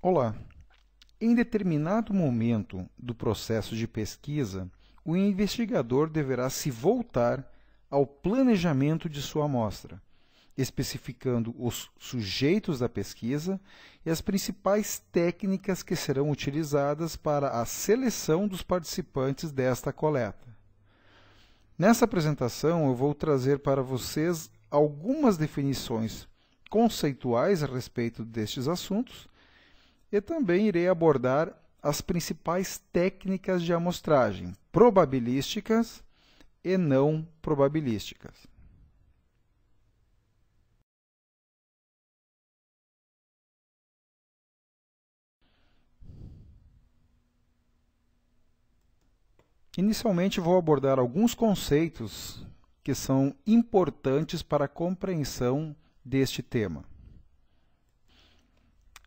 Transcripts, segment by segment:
Olá! Em determinado momento do processo de pesquisa, o investigador deverá se voltar ao planejamento de sua amostra, especificando os sujeitos da pesquisa e as principais técnicas que serão utilizadas para a seleção dos participantes desta coleta. Nessa apresentação, eu vou trazer para vocês algumas definições conceituais a respeito destes assuntos e também irei abordar as principais técnicas de amostragem, probabilísticas e não probabilísticas. Inicialmente, vou abordar alguns conceitos que são importantes para a compreensão deste tema.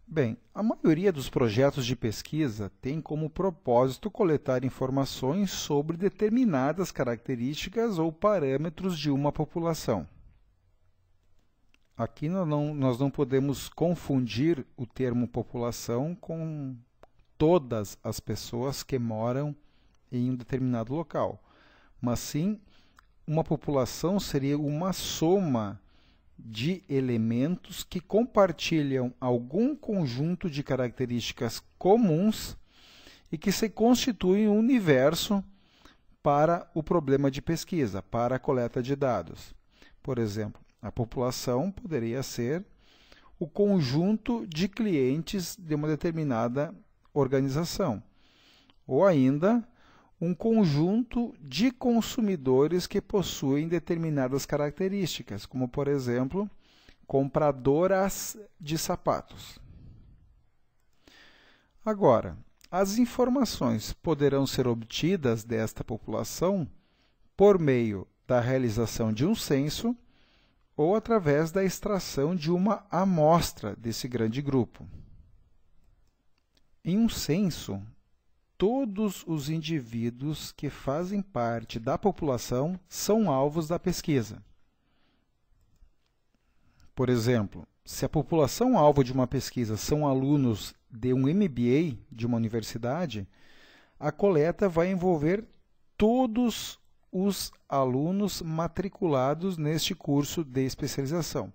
Bem, a maioria dos projetos de pesquisa tem como propósito coletar informações sobre determinadas características ou parâmetros de uma população. Aqui nós não podemos confundir o termo população com todas as pessoas que moram em um determinado local, mas sim uma população seria uma soma de elementos que compartilham algum conjunto de características comuns e que se constituem um universo para o problema de pesquisa, para a coleta de dados. Por exemplo, a população poderia ser o conjunto de clientes de uma determinada organização, ou ainda um conjunto de consumidores que possuem determinadas características, como, por exemplo, compradoras de sapatos. Agora, as informações poderão ser obtidas desta população por meio da realização de um censo ou através da extração de uma amostra desse grande grupo. Em um censo, todos os indivíduos que fazem parte da população são alvos da pesquisa. Por exemplo, se a população alvo de uma pesquisa são alunos de um MBA de uma universidade, a coleta vai envolver todos os alunos matriculados neste curso de especialização.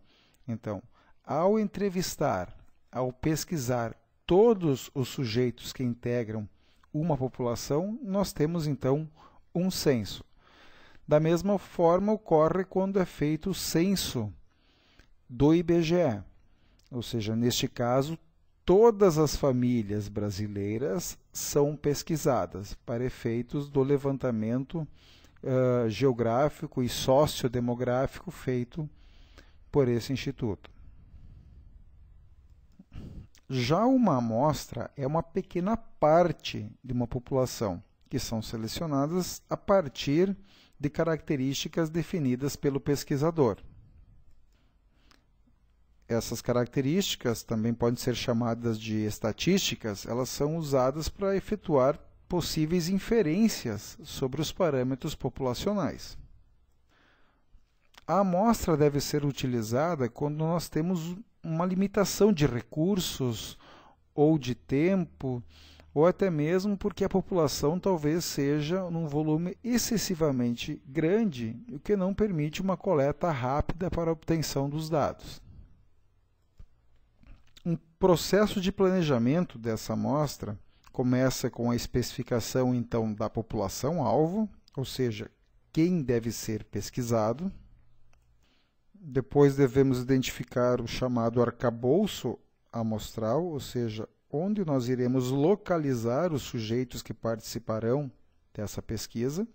Então, ao entrevistar, ao pesquisar todos os sujeitos que integram uma população, nós temos então um censo. Da mesma forma ocorre quando é feito o censo do IBGE, ou seja, neste caso, todas as famílias brasileiras são pesquisadas para efeitos do levantamento geográfico e sociodemográfico feito por esse instituto. Já uma amostra é uma pequena parte de uma população, que são selecionadas a partir de características definidas pelo pesquisador. Essas características também podem ser chamadas de estatísticas, elas são usadas para efetuar possíveis inferências sobre os parâmetros populacionais. A amostra deve ser utilizada quando nós temos uma limitação de recursos ou de tempo, ou até mesmo porque a população talvez seja num volume excessivamente grande, o que não permite uma coleta rápida para a obtenção dos dados. Um processo de planejamento dessa amostra começa com a especificação, então, da população-alvo, ou seja, quem deve ser pesquisado. Depois devemos identificar o chamado arcabouço amostral, ou seja, onde nós iremos localizar os sujeitos que participarão dessa pesquisa.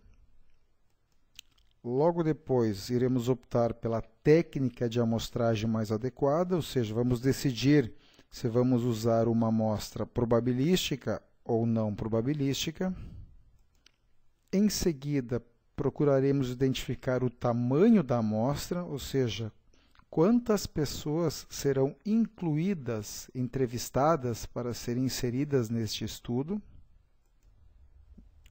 Logo depois, iremos optar pela técnica de amostragem mais adequada, ou seja, vamos decidir se vamos usar uma amostra probabilística ou não probabilística. Em seguida, procuraremos identificar o tamanho da amostra, ou seja, quantas pessoas serão incluídas, entrevistadas para serem inseridas neste estudo.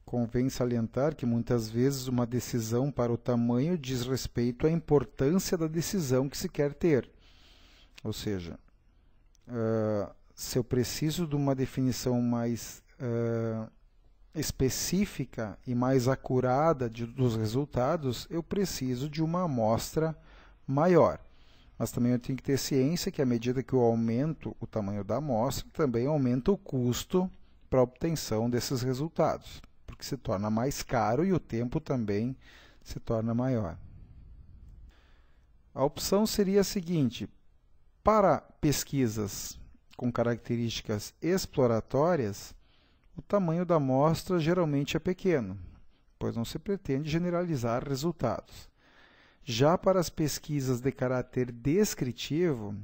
Convém salientar que muitas vezes uma decisão para o tamanho diz respeito à importância da decisão que se quer ter. Ou seja, se eu preciso de uma definição mais específica e mais acurada dos resultados, eu preciso de uma amostra maior. Mas também eu tenho que ter ciência que, à medida que eu aumento o tamanho da amostra, também aumenta o custo para a obtenção desses resultados, porque se torna mais caro e o tempo também se torna maior. A opção seria a seguinte: para pesquisas com características exploratórias, o tamanho da amostra geralmente é pequeno, pois não se pretende generalizar resultados. Já para as pesquisas de caráter descritivo,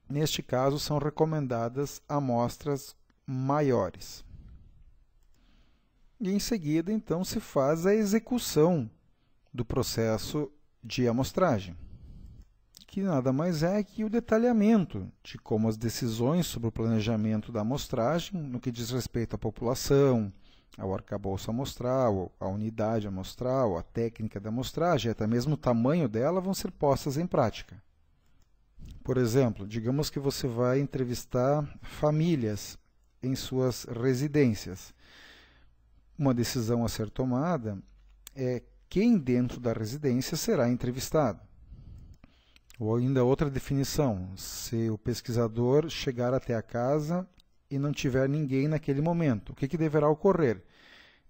neste caso são recomendadas amostras maiores. E em seguida, então, se faz a execução do processo de amostragem, que nada mais é que o detalhamento de como as decisões sobre o planejamento da amostragem, no que diz respeito à população, ao arcabouço amostral, à unidade amostral, à técnica da amostragem, até mesmo o tamanho dela, vão ser postas em prática. Por exemplo, digamos que você vai entrevistar famílias em suas residências. Uma decisão a ser tomada é quem dentro da residência será entrevistado. Ou ainda outra definição: se o pesquisador chegar até a casa e não tiver ninguém naquele momento, o que deverá ocorrer?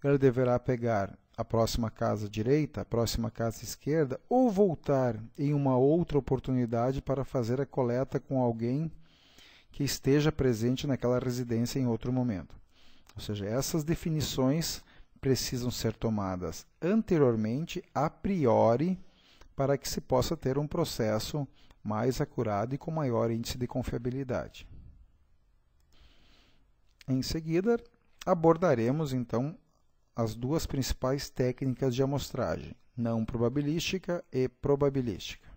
Ele deverá pegar a próxima casa direita, a próxima casa esquerda, ou voltar em uma outra oportunidade para fazer a coleta com alguém que esteja presente naquela residência em outro momento. Ou seja, essas definições precisam ser tomadas anteriormente, a priori, para que se possa ter um processo mais acurado e com maior índice de confiabilidade. Em seguida, abordaremos, então, as duas principais técnicas de amostragem, não probabilística e probabilística.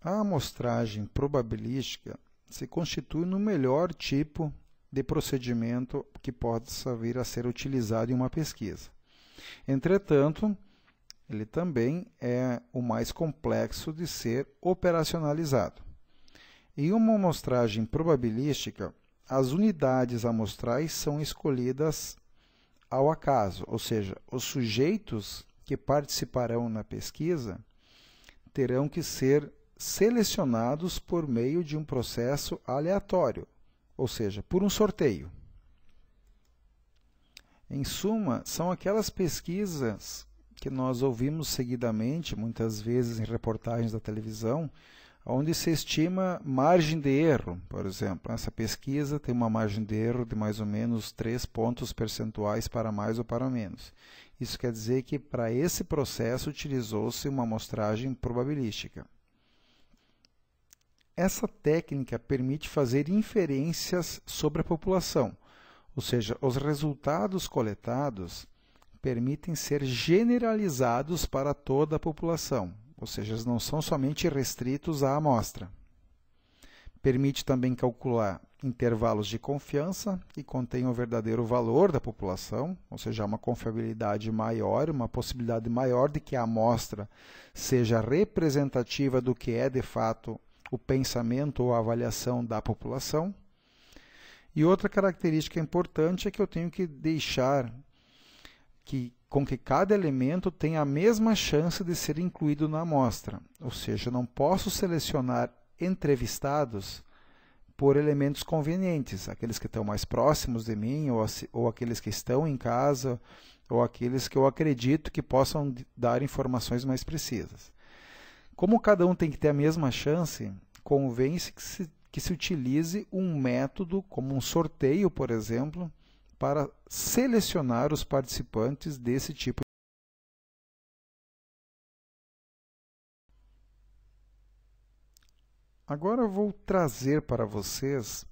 A amostragem probabilística se constitui no melhor tipo de procedimento que possa vir a ser utilizado em uma pesquisa. Entretanto, ele também é o mais complexo de ser operacionalizado. Em uma amostragem probabilística, as unidades amostrais são escolhidas ao acaso, ou seja, os sujeitos que participarão na pesquisa terão que ser selecionados por meio de um processo aleatório, ou seja, por um sorteio. Em suma, são aquelas pesquisas que nós ouvimos seguidamente, muitas vezes em reportagens da televisão, onde se estima margem de erro. Por exemplo, essa pesquisa tem uma margem de erro de mais ou menos 3 pontos percentuais para mais ou para menos. Isso quer dizer que para esse processo utilizou-se uma amostragem probabilística. Essa técnica permite fazer inferências sobre a população, ou seja, os resultados coletados permitem ser generalizados para toda a população, ou seja, eles não são somente restritos à amostra. Permite também calcular intervalos de confiança que contêm o verdadeiro valor da população, ou seja, uma confiabilidade maior, uma possibilidade maior de que a amostra seja representativa do que é de fato o pensamento ou a avaliação da população. E outra característica importante é que eu tenho que deixar com que cada elemento tenha a mesma chance de ser incluído na amostra, ou seja, eu não posso selecionar entrevistados por elementos convenientes, aqueles que estão mais próximos de mim, ou aqueles que estão em casa, ou aqueles que eu acredito que possam dar informações mais precisas. Como cada um tem que ter a mesma chance, convém-se que se utilize um método, como um sorteio, por exemplo, para selecionar os participantes desse tipo. Agora eu vou trazer para vocês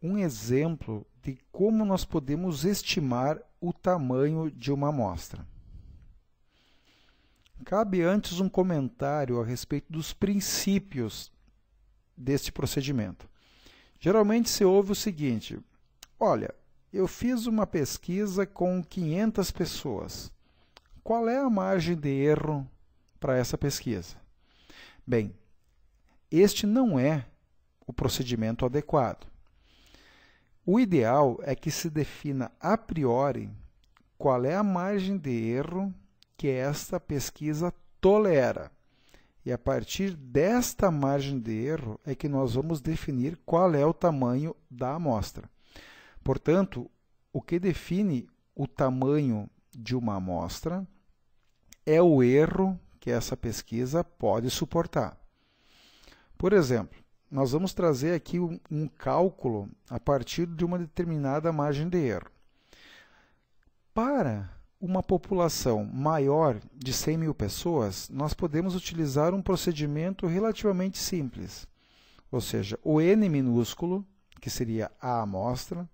um exemplo de como nós podemos estimar o tamanho de uma amostra. Cabe antes um comentário a respeito dos princípios deste procedimento. Geralmente se ouve o seguinte: olha, eu fiz uma pesquisa com 500 pessoas. Qual é a margem de erro para essa pesquisa? Bem, este não é o procedimento adequado. O ideal é que se defina a priori qual é a margem de erro que esta pesquisa tolera. E a partir desta margem de erro é que nós vamos definir qual é o tamanho da amostra. Portanto, o que define o tamanho de uma amostra é o erro que essa pesquisa pode suportar. Por exemplo, nós vamos trazer aqui um cálculo a partir de uma determinada margem de erro. Para uma população maior de 100 mil pessoas, nós podemos utilizar um procedimento relativamente simples. Ou seja, o n minúsculo, que seria a amostra,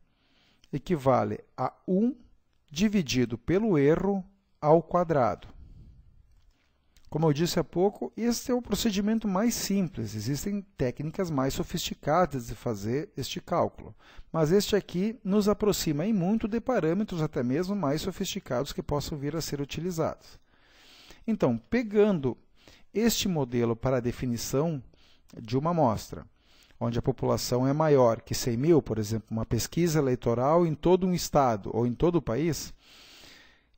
equivale a 1 dividido pelo erro ao quadrado. Como eu disse há pouco, este é o procedimento mais simples. Existem técnicas mais sofisticadas de fazer este cálculo. Mas este aqui nos aproxima em muito de parâmetros até mesmo mais sofisticados que possam vir a ser utilizados. Então, pegando este modelo para a definição de uma amostra, onde a população é maior que 100 mil, por exemplo, uma pesquisa eleitoral em todo um estado ou em todo o país,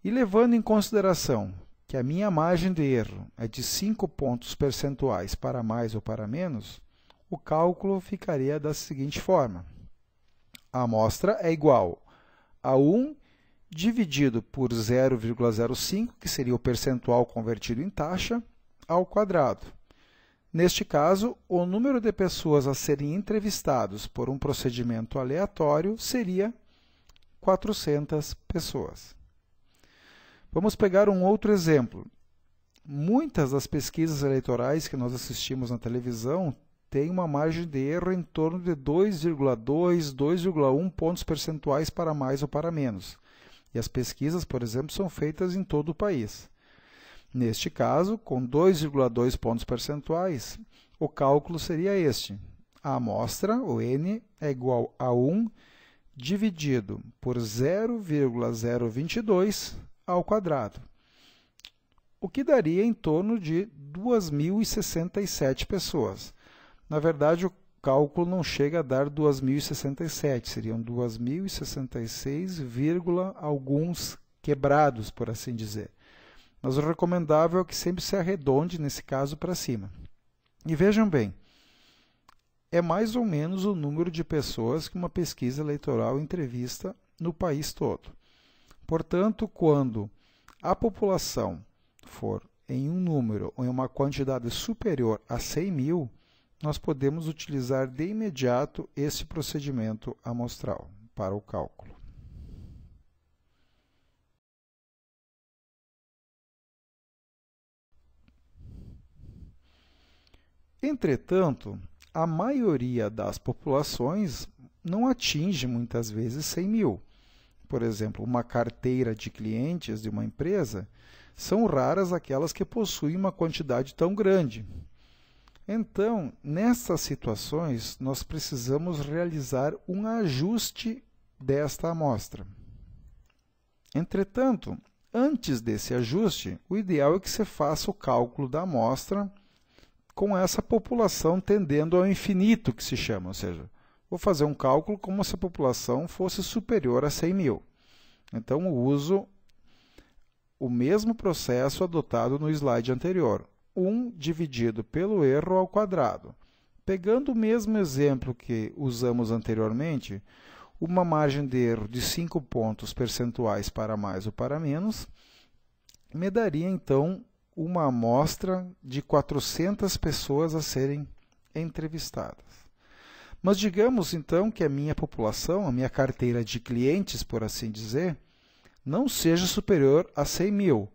e levando em consideração que a minha margem de erro é de 5 pontos percentuais para mais ou para menos, o cálculo ficaria da seguinte forma. A amostra é igual a 1 dividido por 0,05, que seria o percentual convertido em taxa, ao quadrado. Neste caso, o número de pessoas a serem entrevistados por um procedimento aleatório seria 400 pessoas. Vamos pegar um outro exemplo. Muitas das pesquisas eleitorais que nós assistimos na televisão têm uma margem de erro em torno de 2,2, 2,1 pontos percentuais para mais ou para menos. E as pesquisas, por exemplo, são feitas em todo o país. Neste caso, com 2,2 pontos percentuais, o cálculo seria este. A amostra, o n, é igual a 1 dividido por 0,022 ao quadrado, o que daria em torno de 2.067 pessoas. Na verdade, o cálculo não chega a dar 2.067, seriam 2.066, alguns quebrados, por assim dizer. Mas o recomendável é que sempre se arredonde, nesse caso, para cima. E vejam bem, é mais ou menos o número de pessoas que uma pesquisa eleitoral entrevista no país todo. Portanto, quando a população for em um número ou em uma quantidade superior a 100 mil, nós podemos utilizar de imediato esse procedimento amostral para o cálculo. Entretanto, a maioria das populações não atinge muitas vezes 100 mil. Por exemplo, uma carteira de clientes de uma empresa, são raras aquelas que possuem uma quantidade tão grande. Então, nessas situações, nós precisamos realizar um ajuste desta amostra. Entretanto, antes desse ajuste, o ideal é que você faça o cálculo da amostra com essa população tendendo ao infinito, que se chama, ou seja, vou fazer um cálculo como se a população fosse superior a 100 mil. Então, eu uso o mesmo processo adotado no slide anterior. 1 dividido pelo erro ao quadrado. Pegando o mesmo exemplo que usamos anteriormente, uma margem de erro de 5 pontos percentuais para mais ou para menos, me daria, então, uma amostra de 400 pessoas a serem entrevistadas. Mas digamos, então, que a minha população, a minha carteira de clientes, por assim dizer, não seja superior a 100 mil.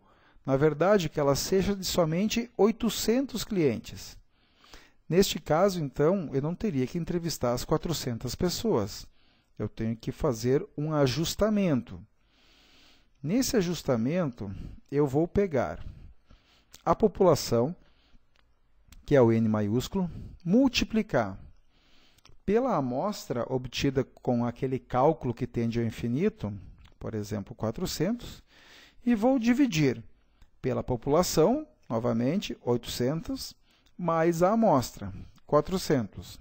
Na verdade, que ela seja de somente 800 clientes. Neste caso, então, eu não teria que entrevistar as 400 pessoas. Eu tenho que fazer um ajustamento. Nesse ajustamento, eu vou pegar a população, que é o N maiúsculo, multiplicar pela amostra obtida com aquele cálculo que tende ao infinito, por exemplo, 400, e vou dividir pela população, novamente, 800, mais a amostra, 400.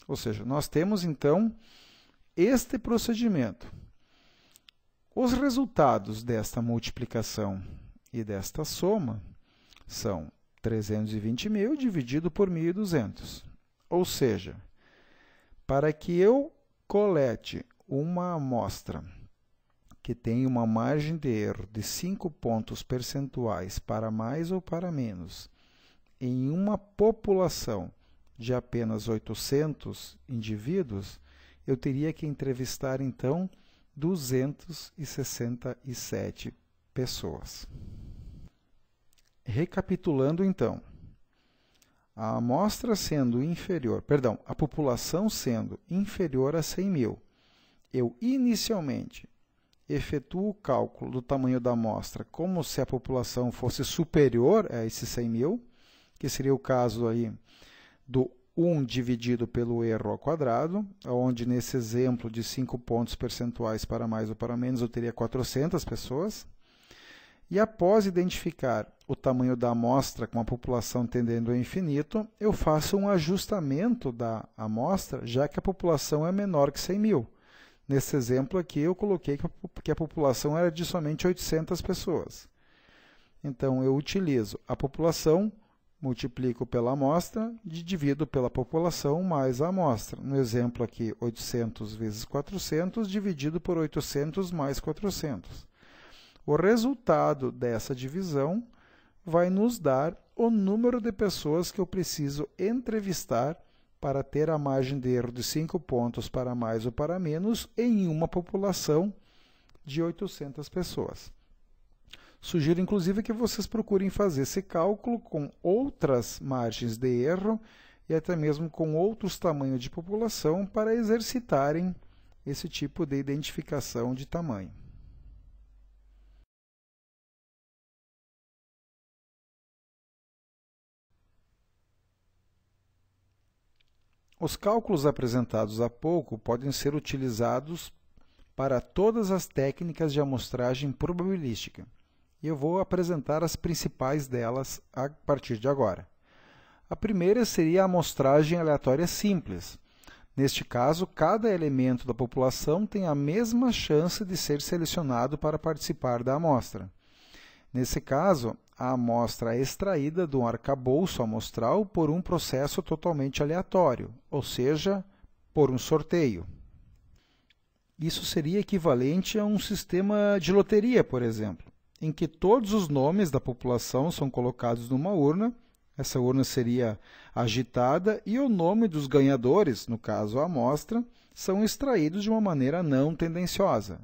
Ou seja, nós temos, então, este procedimento. Os resultados desta multiplicação e desta soma são 320.000 dividido por 1.200. Ou seja, para que eu colete uma amostra que tem uma margem de erro de 5 pontos percentuais para mais ou para menos em uma população de apenas 800 indivíduos, eu teria que entrevistar, então, 267 pessoas. Recapitulando, então, a amostra sendo inferior, perdão, a população sendo inferior a 100.000, eu inicialmente efetuo o cálculo do tamanho da amostra como se a população fosse superior a esses 100.000, que seria o caso aí do 1 dividido pelo erro ao quadrado, onde nesse exemplo de 5 pontos percentuais para mais ou para menos eu teria 400 pessoas. E após identificar o tamanho da amostra com a população tendendo ao infinito, eu faço um ajustamento da amostra, já que a população é menor que 100.000. Nesse exemplo aqui, eu coloquei que a população era de somente 800 pessoas. Então, eu utilizo a população, multiplico pela amostra e divido pela população mais a amostra. No exemplo aqui, 800 vezes 400 dividido por 800 mais 400. O resultado dessa divisão vai nos dar o número de pessoas que eu preciso entrevistar para ter a margem de erro de 5 pontos para mais ou para menos em uma população de 800 pessoas. Sugiro, inclusive, que vocês procurem fazer esse cálculo com outras margens de erro e até mesmo com outros tamanhos de população para exercitarem esse tipo de identificação de tamanho. Os cálculos apresentados há pouco podem ser utilizados para todas as técnicas de amostragem probabilística, e eu vou apresentar as principais delas a partir de agora. A primeira seria a amostragem aleatória simples. Neste caso, cada elemento da população tem a mesma chance de ser selecionado para participar da amostra. Nesse caso, a amostra é extraída de um arcabouço amostral por um processo totalmente aleatório, ou seja, por um sorteio. Isso seria equivalente a um sistema de loteria, por exemplo, em que todos os nomes da população são colocados numa urna, essa urna seria agitada e o nome dos ganhadores, no caso a amostra, são extraídos de uma maneira não tendenciosa.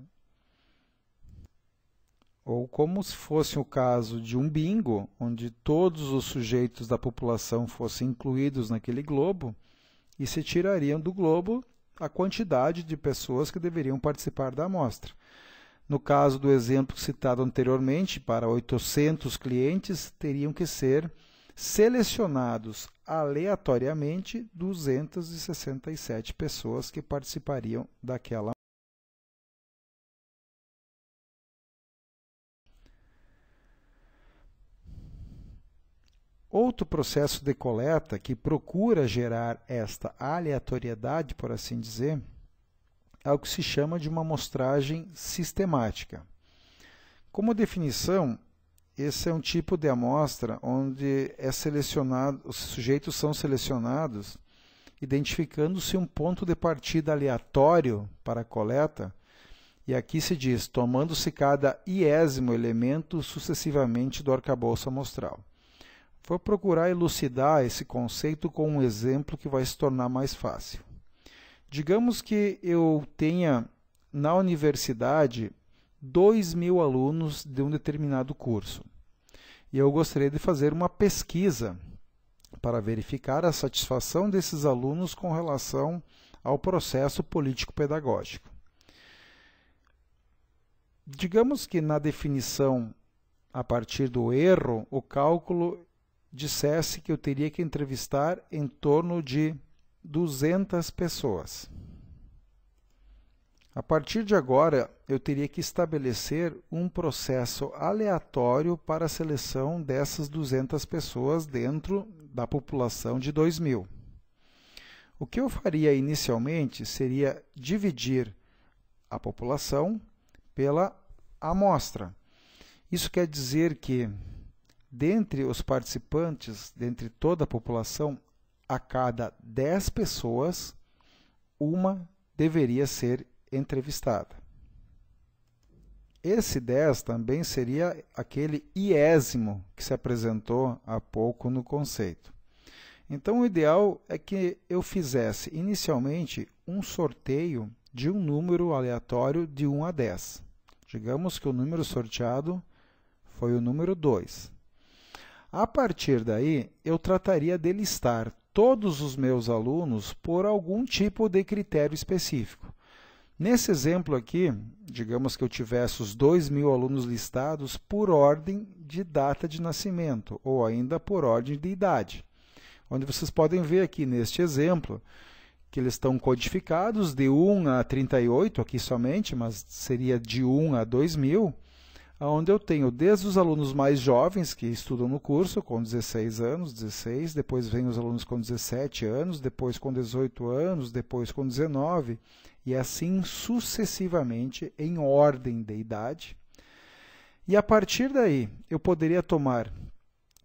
Ou como se fosse o caso de um bingo, onde todos os sujeitos da população fossem incluídos naquele globo e se tirariam do globo a quantidade de pessoas que deveriam participar da amostra. No caso do exemplo citado anteriormente, para 800 clientes, teriam que ser selecionados aleatoriamente 267 pessoas que participariam daquela amostra. Outro processo de coleta que procura gerar esta aleatoriedade, por assim dizer, é o que se chama de uma amostragem sistemática. Como definição, esse é um tipo de amostra onde os sujeitos são selecionados identificando-se um ponto de partida aleatório para a coleta, e aqui se diz, tomando-se cada iésimo elemento sucessivamente do arcabouço amostral. Vou procurar elucidar esse conceito com um exemplo que vai se tornar mais fácil. Digamos que eu tenha na universidade 2.000 alunos de um determinado curso. E eu gostaria de fazer uma pesquisa para verificar a satisfação desses alunos com relação ao processo político-pedagógico. Digamos que na definição, a partir do erro, o cálculo dissesse que eu teria que entrevistar em torno de 200 pessoas. A partir de agora, eu teria que estabelecer um processo aleatório para a seleção dessas 200 pessoas dentro da população de 2.000. O que eu faria inicialmente seria dividir a população pela amostra. Isso quer dizer que, dentre os participantes, dentre toda a população, a cada 10 pessoas, uma deveria ser entrevistada. Esse 10 também seria aquele iésimo que se apresentou há pouco no conceito. Então, o ideal é que eu fizesse inicialmente um sorteio de um número aleatório de 1 a 10. Digamos que o número sorteado foi o número 2. A partir daí, eu trataria de listar todos os meus alunos por algum tipo de critério específico. Nesse exemplo aqui, digamos que eu tivesse os 2.000 alunos listados por ordem de data de nascimento, ou ainda por ordem de idade. Onde vocês podem ver aqui neste exemplo, que eles estão codificados de 1 a 38, aqui somente, mas seria de 1 a 2.000, onde eu tenho desde os alunos mais jovens, que estudam no curso, com 16 anos, 16, depois vem os alunos com 17 anos, depois com 18 anos, depois com 19, e assim sucessivamente, em ordem de idade. E a partir daí, eu poderia tomar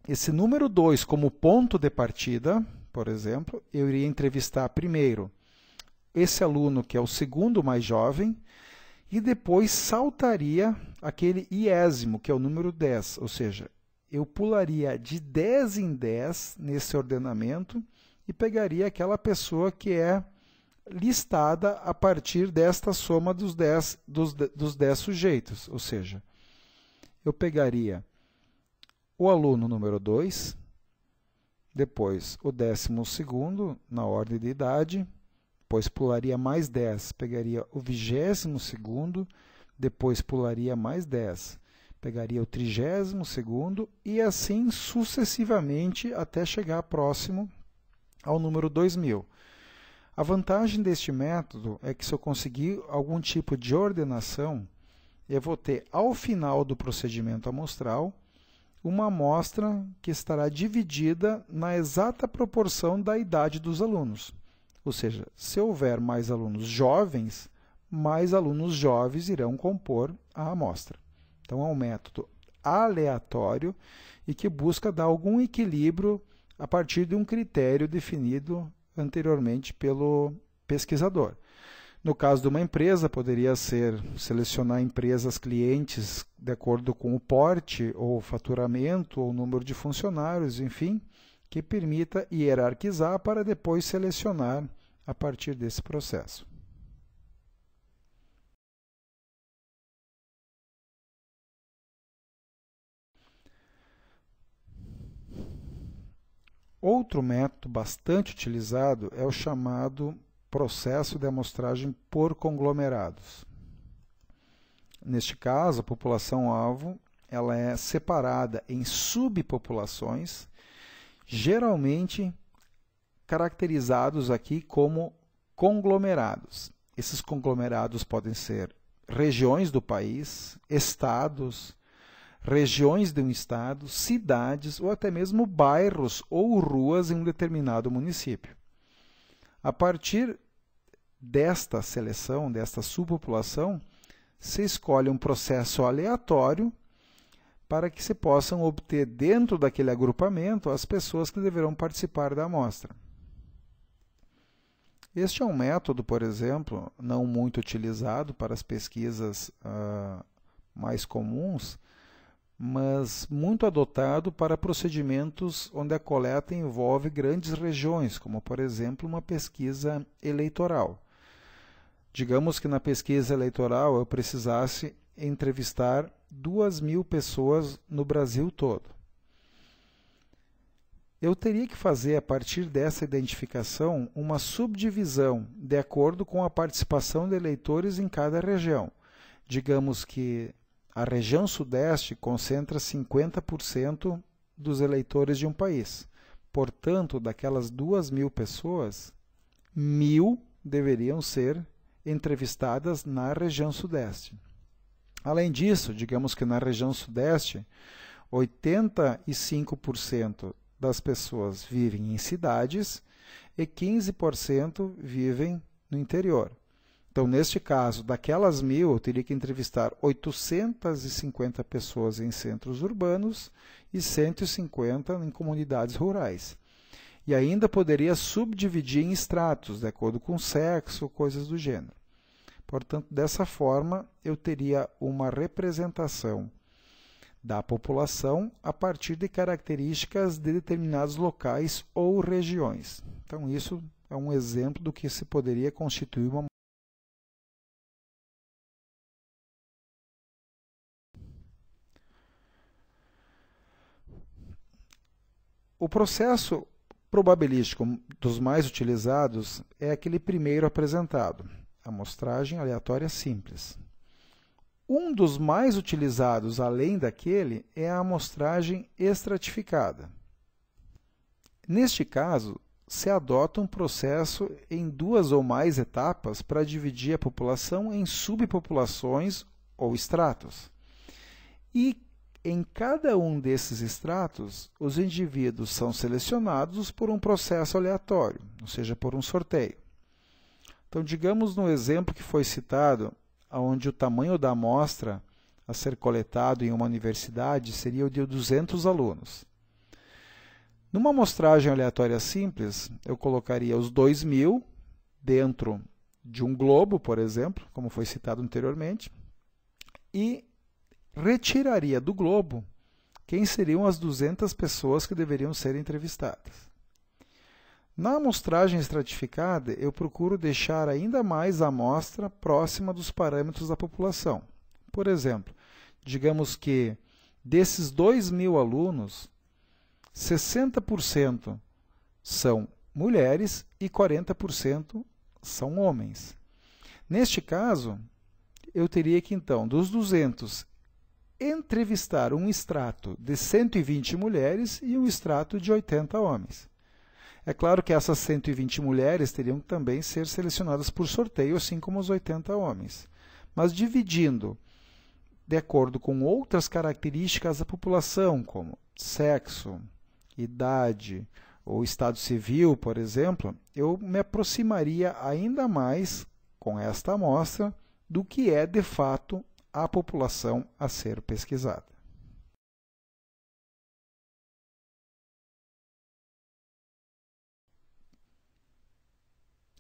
esse número 2 como ponto de partida, por exemplo, eu iria entrevistar primeiro esse aluno que é o segundo mais jovem, e depois saltaria aquele iésimo, que é o número 10, ou seja, eu pularia de 10 em 10 nesse ordenamento e pegaria aquela pessoa que é listada a partir desta soma dos 10 sujeitos, ou seja, eu pegaria o aluno número 2, depois o 12º na ordem de idade, depois pularia mais 10, pegaria o 22º, depois pularia mais 10, pegaria o 30º e assim sucessivamente até chegar próximo ao número 2.000. A vantagem deste método é que se eu conseguir algum tipo de ordenação, eu vou ter ao final do procedimento amostral uma amostra que estará dividida na exata proporção da idade dos alunos. Ou seja, se houver mais alunos jovens, mais alunos jovens irão compor a amostra. Então, é um método aleatório e que busca dar algum equilíbrio a partir de um critério definido anteriormente pelo pesquisador. No caso de uma empresa, poderia ser selecionar empresas clientes de acordo com o porte, ou faturamento, ou número de funcionários, enfim, que permita hierarquizar para depois selecionar a partir desse processo. Outro método bastante utilizado é o chamado processo de amostragem por conglomerados. Neste caso, a população-alvo ela é separada em subpopulações, geralmente caracterizados aqui como conglomerados. Esses conglomerados podem ser regiões do país, estados, regiões de um estado, cidades ou até mesmo bairros ou ruas em um determinado município. A partir desta seleção, desta subpopulação, se escolhe um processo aleatório para que se possam obter dentro daquele agrupamento as pessoas que deverão participar da amostra. Este é um método, por exemplo, não muito utilizado para as pesquisas mais comuns, mas muito adotado para procedimentos onde a coleta envolve grandes regiões, como, por exemplo, uma pesquisa eleitoral. Digamos que na pesquisa eleitoral eu precisasse entrevistar 2.000 pessoas no Brasil todo. Eu teria que fazer, a partir dessa identificação, uma subdivisão de acordo com a participação de eleitores em cada região. Digamos que a região sudeste concentra 50% dos eleitores de um país. Portanto, daquelas 2.000 pessoas, 1.000 deveriam ser entrevistadas na região sudeste. Além disso, digamos que na região sudeste, 85% das pessoas vivem em cidades e 15% vivem no interior. Então, neste caso, daquelas 1.000, eu teria que entrevistar 850 pessoas em centros urbanos e 150 em comunidades rurais. E ainda poderia subdividir em estratos, de acordo com sexo, coisas do gênero. Portanto, dessa forma, eu teria uma representação da população a partir de características de determinados locais ou regiões. Então, isso é um exemplo do que se poderia constituir uma. O processo probabilístico dos mais utilizados é aquele primeiro apresentado, a amostragem aleatória simples. Um dos mais utilizados, além daquele, é a amostragem estratificada. Neste caso, se adota um processo em 2 ou mais etapas para dividir a população em subpopulações ou estratos. E em cada um desses estratos, os indivíduos são selecionados por um processo aleatório, ou seja, por um sorteio. Então, digamos no exemplo que foi citado, onde o tamanho da amostra a ser coletado em uma universidade seria o de 200 alunos. Numa amostragem aleatória simples, eu colocaria os 2.000 dentro de um globo, por exemplo, como foi citado anteriormente, e retiraria do globo quem seriam as 200 pessoas que deveriam ser entrevistadas. Na amostragem estratificada, eu procuro deixar ainda mais a amostra próxima dos parâmetros da população. Por exemplo, digamos que desses 2.000 alunos, 60% são mulheres e 40% são homens. Neste caso, eu teria que, então, dos 200, entrevistar um extrato de 120 mulheres e um extrato de 80 homens. É claro que essas 120 mulheres teriam que também ser selecionadas por sorteio, assim como os 80 homens. Mas dividindo de acordo com outras características da população, como sexo, idade ou estado civil, por exemplo, eu me aproximaria ainda mais com esta amostra do que é, de fato, a população a ser pesquisada.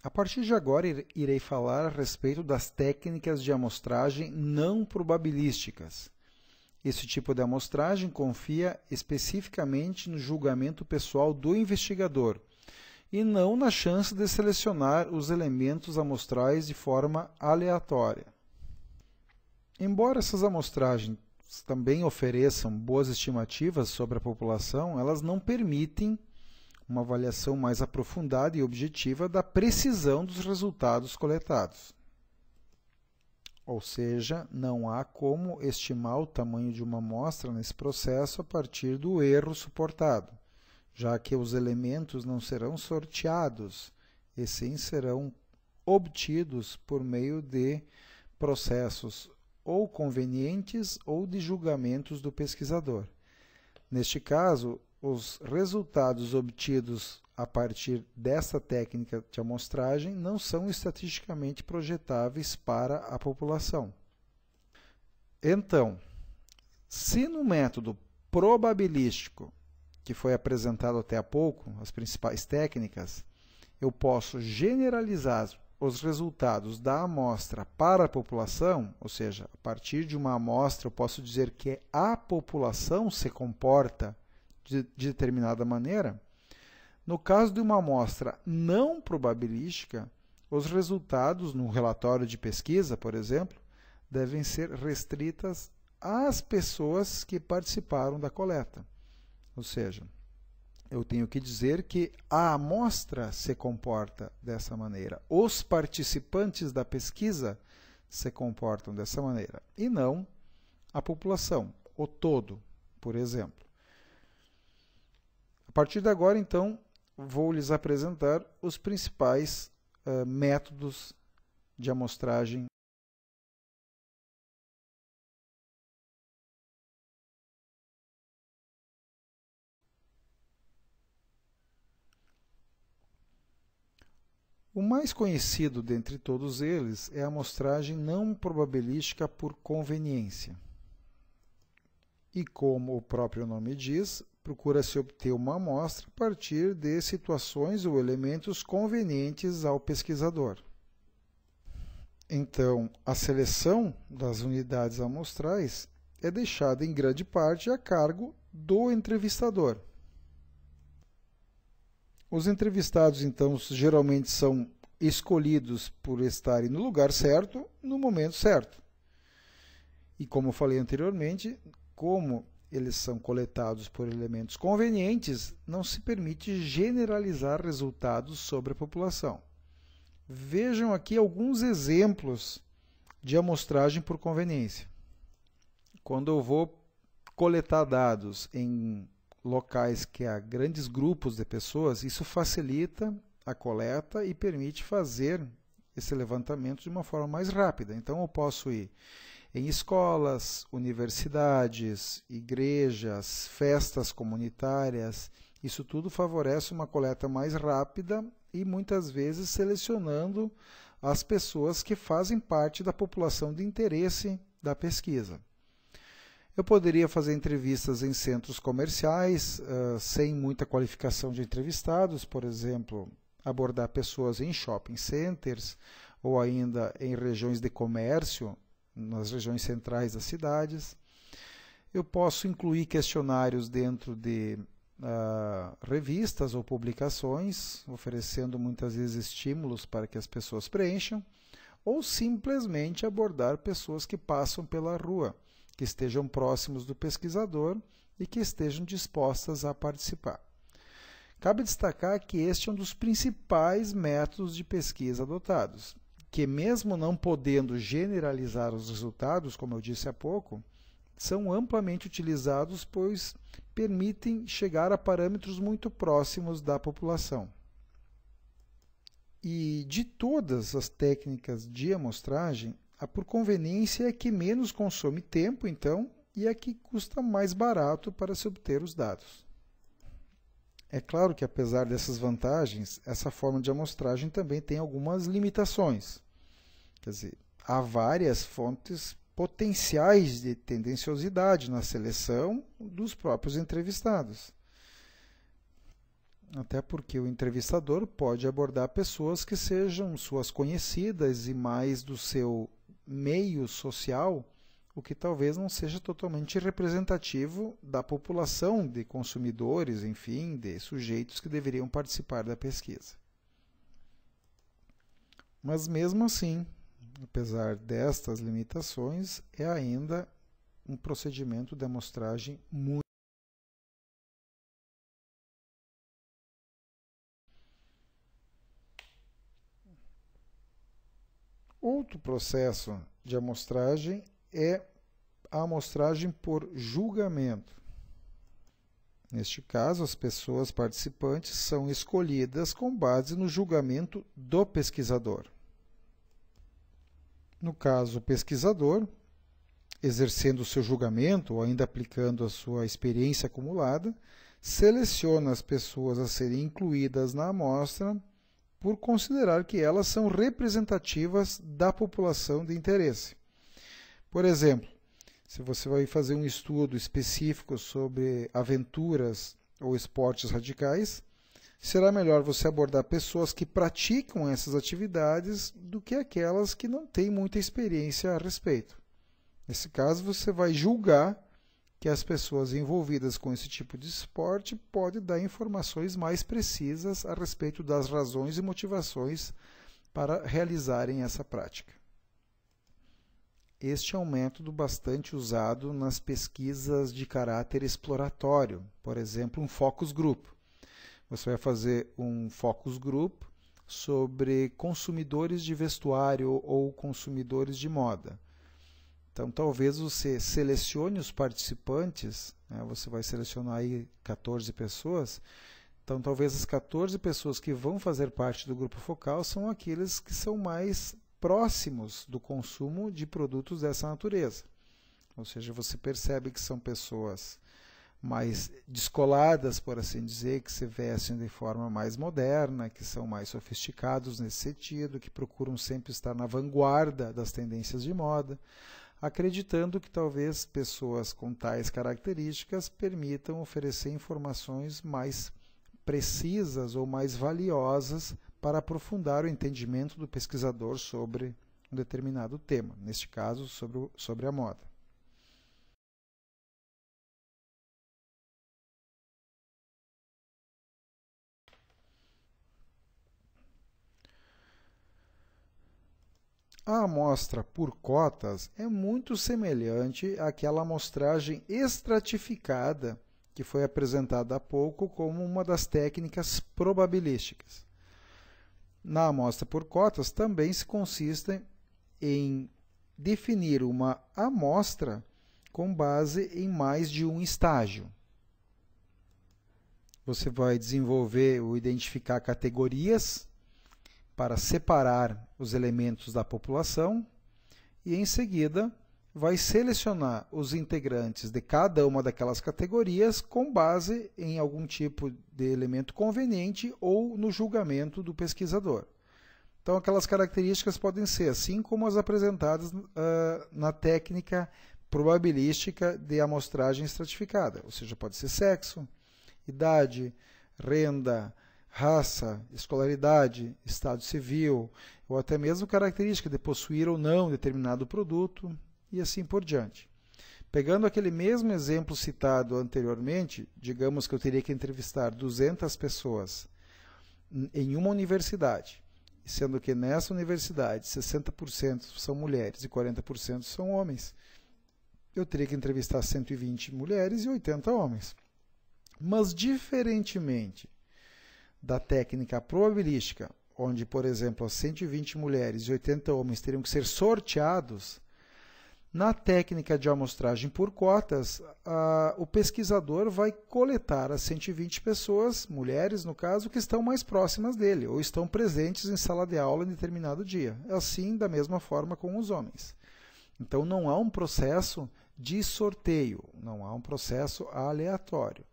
A partir de agora, irei falar a respeito das técnicas de amostragem não probabilísticas. Esse tipo de amostragem confia especificamente no julgamento pessoal do investigador e não na chance de selecionar os elementos amostrais de forma aleatória. Embora essas amostragens também ofereçam boas estimativas sobre a população, elas não permitem uma avaliação mais aprofundada e objetiva da precisão dos resultados coletados. Ou seja, não há como estimar o tamanho de uma amostra nesse processo a partir do erro suportado, já que os elementos não serão sorteados, e sim serão obtidos por meio de processos ou convenientes ou de julgamentos do pesquisador. Neste caso, os resultados obtidos a partir dessa técnica de amostragem não são estatisticamente projetáveis para a população. Então, se no método probabilístico, que foi apresentado até há pouco, as principais técnicas, eu posso generalizar os resultados da amostra para a população, ou seja, a partir de uma amostra eu posso dizer que a população se comporta de determinada maneira. No caso de uma amostra não probabilística, os resultados no relatório de pesquisa, por exemplo, devem ser restritas às pessoas que participaram da coleta. Ou seja, eu tenho que dizer que a amostra se comporta dessa maneira. Os participantes da pesquisa se comportam dessa maneira, e não a população, o todo, por exemplo. A partir de agora, então, vou lhes apresentar os principais métodos de amostragem. O mais conhecido dentre todos eles é a amostragem não probabilística por conveniência. E como o próprio nome diz, procura-se obter uma amostra a partir de situações ou elementos convenientes ao pesquisador. Então, a seleção das unidades amostrais é deixada em grande parte a cargo do entrevistador. Os entrevistados, então, geralmente são escolhidos por estarem no lugar certo, no momento certo. E como eu falei anteriormente, como eles são coletados por elementos convenientes, não se permite generalizar resultados sobre a população. Vejam aqui alguns exemplos de amostragem por conveniência. Quando eu vou coletar dados em locais que há grandes grupos de pessoas, isso facilita a coleta e permite fazer esse levantamento de uma forma mais rápida. Então, eu posso ir em escolas, universidades, igrejas, festas comunitárias. Isso tudo favorece uma coleta mais rápida e muitas vezes selecionando as pessoas que fazem parte da população de interesse da pesquisa. Eu poderia fazer entrevistas em centros comerciais, sem muita qualificação de entrevistados, por exemplo, abordar pessoas em shopping centers ou ainda em regiões de comércio, nas regiões centrais das cidades. Eu posso incluir questionários dentro de revistas ou publicações, oferecendo muitas vezes estímulos para que as pessoas preencham, ou simplesmente abordar pessoas que passam pela rua, que estejam próximos do pesquisador e que estejam dispostas a participar. Cabe destacar que este é um dos principais métodos de pesquisa adotados, que mesmo não podendo generalizar os resultados, como eu disse há pouco, são amplamente utilizados, pois permitem chegar a parâmetros muito próximos da população. E de todas as técnicas de amostragem, a por conveniência é a que menos consome tempo, então, e é a que custa mais barato para se obter os dados. É claro que, apesar dessas vantagens, essa forma de amostragem também tem algumas limitações. Quer dizer, há várias fontes potenciais de tendenciosidade na seleção dos próprios entrevistados. Até porque o entrevistador pode abordar pessoas que sejam suas conhecidas e mais do seu meio social, o que talvez não seja totalmente representativo da população de consumidores, enfim, de sujeitos que deveriam participar da pesquisa. Mas mesmo assim, apesar destas limitações, é ainda um procedimento de amostragem muito. Outro processo de amostragem é a amostragem por julgamento. Neste caso, as pessoas participantes são escolhidas com base no julgamento do pesquisador. No caso, o pesquisador, exercendo o seu julgamento ou ainda aplicando a sua experiência acumulada, seleciona as pessoas a serem incluídas na amostra por considerar que elas são representativas da população de interesse. Por exemplo, se você vai fazer um estudo específico sobre aventuras ou esportes radicais, será melhor você abordar pessoas que praticam essas atividades do que aquelas que não têm muita experiência a respeito. Nesse caso, você vai julgar que as pessoas envolvidas com esse tipo de esporte podem dar informações mais precisas a respeito das razões e motivações para realizarem essa prática. Este é um método bastante usado nas pesquisas de caráter exploratório, por exemplo, um focus group. Você vai fazer um focus group sobre consumidores de vestuário ou consumidores de moda. Então, talvez você selecione os participantes, né, você vai selecionar aí 14 pessoas, Então, talvez as 14 pessoas que vão fazer parte do grupo focal são aqueles que são mais próximos do consumo de produtos dessa natureza. Ou seja, você percebe que são pessoas mais descoladas, por assim dizer, que se vestem de forma mais moderna, que são mais sofisticados nesse sentido, que procuram sempre estar na vanguarda das tendências de moda, acreditando que talvez pessoas com tais características permitam oferecer informações mais precisas ou mais valiosas para aprofundar o entendimento do pesquisador sobre um determinado tema, neste caso, sobre a moda. A amostra por cotas é muito semelhante àquela amostragem estratificada que foi apresentada há pouco como uma das técnicas probabilísticas. Na amostra por cotas também se consiste em definir uma amostra com base em mais de um estágio. Você vai desenvolver ou identificar categorias para separar os elementos da população e, em seguida, vai selecionar os integrantes de cada uma daquelas categorias com base em algum tipo de elemento conveniente ou no julgamento do pesquisador. Então, aquelas características podem ser assim como as apresentadas na técnica probabilística de amostragem estratificada, ou seja, pode ser sexo, idade, renda, raça, escolaridade, estado civil, ou até mesmo característica de possuir ou não determinado produto, e assim por diante. Pegando aquele mesmo exemplo citado anteriormente, digamos que eu teria que entrevistar 200 pessoas em uma universidade, sendo que nessa universidade 60% são mulheres e 40% são homens. Eu teria que entrevistar 120 mulheres e 80 homens. Mas, diferentemente da técnica probabilística, onde, por exemplo, as 120 mulheres e 80 homens teriam que ser sorteados, na técnica de amostragem por cotas, o pesquisador vai coletar as 120 pessoas, mulheres no caso, que estão mais próximas dele, ou estão presentes em sala de aula em determinado dia. Assim, da mesma forma com os homens. Então, não há um processo de sorteio, não há um processo aleatório.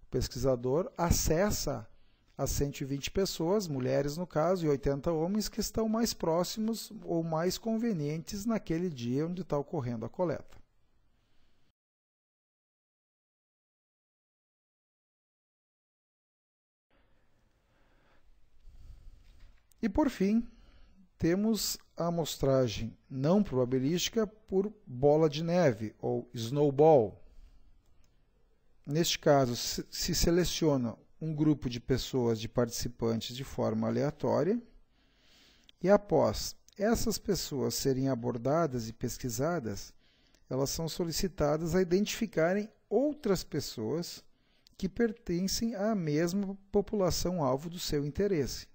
O pesquisador acessa as 120 pessoas, mulheres no caso, e 80 homens que estão mais próximos ou mais convenientes naquele dia onde está ocorrendo a coleta. E por fim, temos a amostragem não probabilística por bola de neve, ou snowball. Neste caso, se seleciona um grupo de pessoas, de participantes, de forma aleatória, e após essas pessoas serem abordadas e pesquisadas, elas são solicitadas a identificarem outras pessoas que pertencem à mesma população-alvo do seu interesse.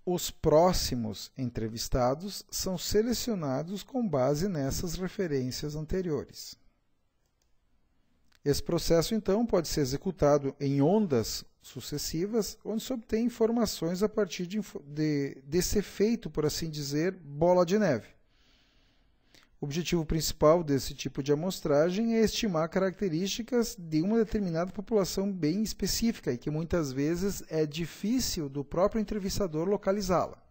Os próximos entrevistados são selecionados com base nessas referências anteriores. Esse processo, então, pode ser executado em ondas sucessivas, onde se obtém informações a partir desse efeito, por assim dizer, bola de neve. O objetivo principal desse tipo de amostragem é estimar características de uma determinada população bem específica e que muitas vezes é difícil do próprio entrevistador localizá-la.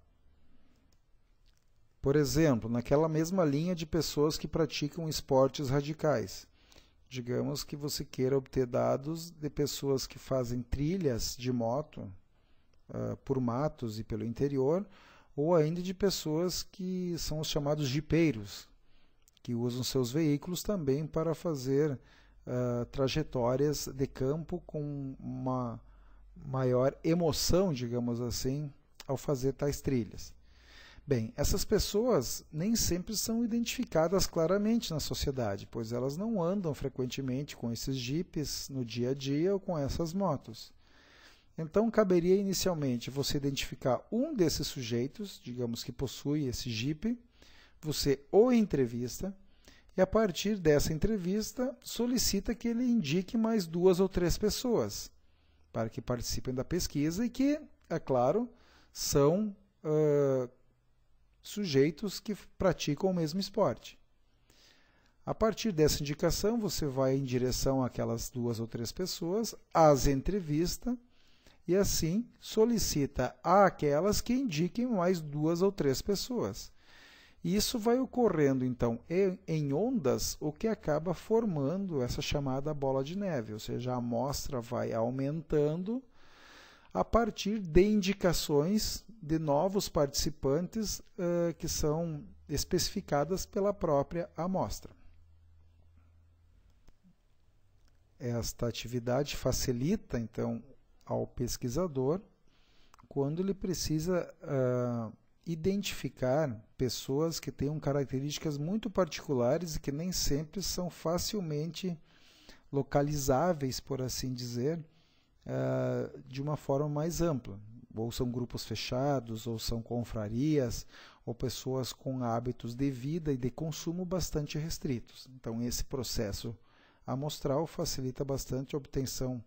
Por exemplo, naquela mesma linha de pessoas que praticam esportes radicais. Digamos que você queira obter dados de pessoas que fazem trilhas de moto por matos e pelo interior, ou ainda de pessoas que são os chamados jipeiros, que usam seus veículos também para fazer trajetórias de campo com uma maior emoção, digamos assim, ao fazer tais trilhas. Bem, essas pessoas nem sempre são identificadas claramente na sociedade, pois elas não andam frequentemente com esses jipes no dia a dia ou com essas motos. Então, caberia inicialmente você identificar um desses sujeitos, digamos que possui esse jipe, você o entrevista e, a partir dessa entrevista, solicita que ele indique mais 2 ou 3 pessoas, para que participem da pesquisa e que, é claro, são sujeitos que praticam o mesmo esporte. A partir dessa indicação, você vai em direção àquelas 2 ou 3 pessoas, as entrevista e assim solicita àquelas que indiquem mais 2 ou 3 pessoas. E isso vai ocorrendo, então, em ondas, o que acaba formando essa chamada bola de neve, ou seja, a amostra vai aumentando a partir de indicações de novos participantes que são especificadas pela própria amostra. Esta atividade facilita, então, ao pesquisador quando ele precisa identificar pessoas que tenham características muito particulares e que nem sempre são facilmente localizáveis, por assim dizer, de uma forma mais ampla. Ou são grupos fechados, ou são confrarias, ou pessoas com hábitos de vida e de consumo bastante restritos. Então, esse processo amostral facilita bastante a obtenção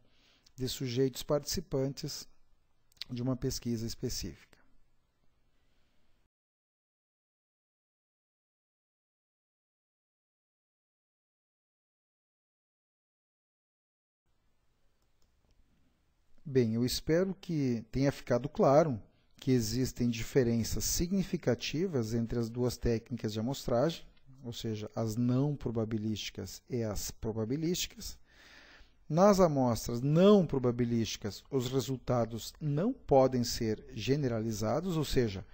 de sujeitos participantes de uma pesquisa específica. Bem, eu espero que tenha ficado claro que existem diferenças significativas entre as 2 técnicas de amostragem, ou seja, as não probabilísticas e as probabilísticas. Nas amostras não probabilísticas, os resultados não podem ser generalizados, ou seja,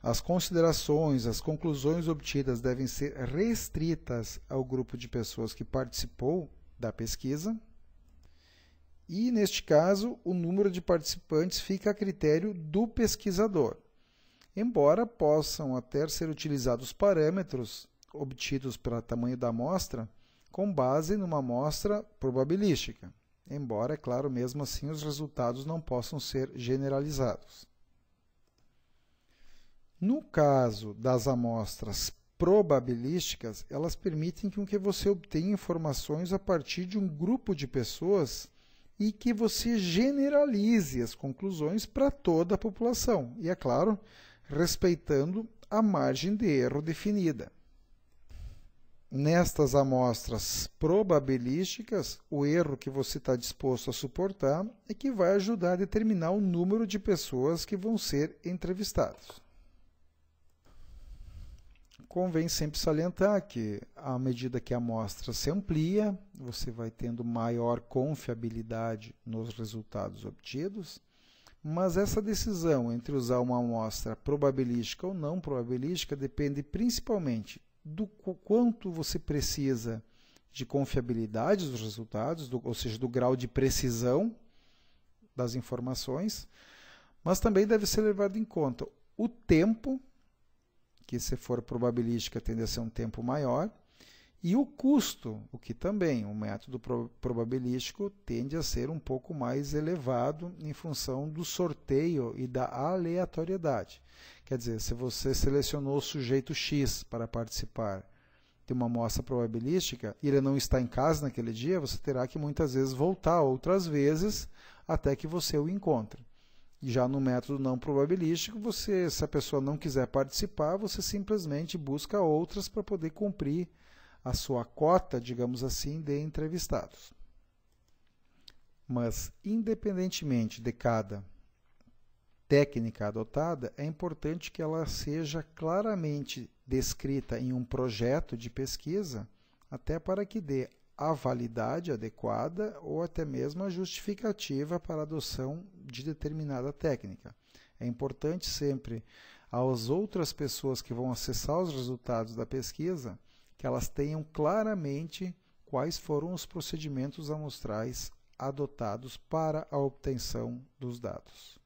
as considerações, as conclusões obtidas devem ser restritas ao grupo de pessoas que participou da pesquisa. E, neste caso, o número de participantes fica a critério do pesquisador, embora possam até ser utilizados parâmetros obtidos pelo tamanho da amostra com base numa amostra probabilística, embora, é claro, mesmo assim os resultados não possam ser generalizados. No caso das amostras probabilísticas, elas permitem que você obtenha informações a partir de um grupo de pessoas e que você generalize as conclusões para toda a população, e, é claro, respeitando a margem de erro definida. Nestas amostras probabilísticas, o erro que você está disposto a suportar é que vai ajudar a determinar o número de pessoas que vão ser entrevistadas. Convém sempre salientar que, à medida que a amostra se amplia, você vai tendo maior confiabilidade nos resultados obtidos, mas essa decisão entre usar uma amostra probabilística ou não probabilística depende principalmente do quanto você precisa de confiabilidade dos resultados, ou seja, do grau de precisão das informações, mas também deve ser levado em conta o tempo, que se for probabilística tende a ser um tempo maior, e o custo, o que também o método probabilístico tende a ser um pouco mais elevado em função do sorteio e da aleatoriedade. Quer dizer, se você selecionou o sujeito X para participar de uma amostra probabilística e ele não está em casa naquele dia, você terá que muitas vezes voltar outras vezes até que você o encontre. Já no método não probabilístico, se a pessoa não quiser participar, você simplesmente busca outras para poder cumprir a sua cota, digamos assim, de entrevistados. Mas, independentemente de cada técnica adotada, é importante que ela seja claramente descrita em um projeto de pesquisa, até para que dê a validade adequada ou até mesmo a justificativa para a adoção de determinada técnica. É importante sempre às outras pessoas que vão acessar os resultados da pesquisa que elas tenham claramente quais foram os procedimentos amostrais adotados para a obtenção dos dados.